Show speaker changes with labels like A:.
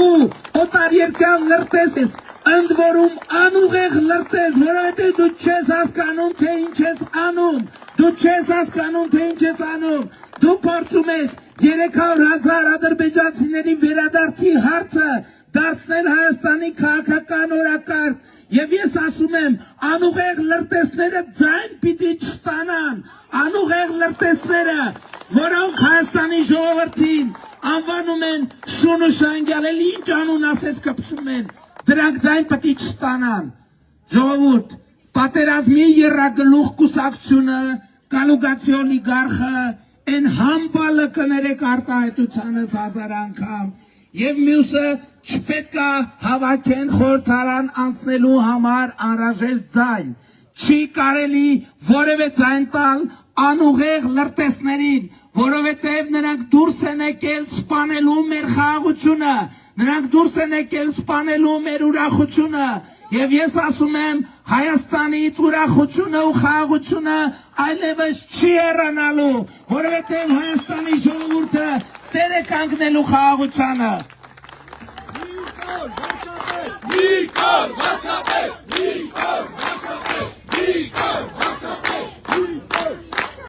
A: դու օտարերկրյալ լրտես ես, ընդ որում անուղեղ լրտես, որովհետև դու չես հասկանում, թե ինչ ես անում, դու չես հասկանում, թե ինչ ես անում, դու փորձում ես 300,000 ադրբեջանցիների վերադարձի հարցը դարձնել Հայաստանի քաղաքական օրակարգ, եւ ես ասում եմ, անուղեղ լրտեսները ձայն պիտի չստանան, անուղեղ լրտեսները, որոնք Հայաստանի ժողովրդին անվանում են շուն ու շանգյալ, էլ ինչ անուն ասես կպցում են, դրանք ձայն պիտի չստանան, ժողովուրդ, պատերազմի եռագլուխ կուսակցությունը, կալուգացի օլիգարխը, են համբալը կներեք արտահայտությանս 1000 անգամ, եւ մյուսը չպետք է հավաքեն խորհրդարան անցնելու համար անհրաժեշտ ձայն, չի կարելի որևէ ձայն տալ անուղեղ լրտեսներին, որովհետև նրանք դուրս են եկել սպանելու մեր խաղաղությունը, նրանք դուրս են եկել սպանելու մեր ուրախությունը, եւ ես ասում եմ, Հայաստանից ուրախությունը ու խաղաղությունը այլևս չի հեռանալու, որովհետև Հայաստանի ժողովուրդը տեր է կանգնելու խաղաղությանը։
B: Նիկոլ Վարչապետ!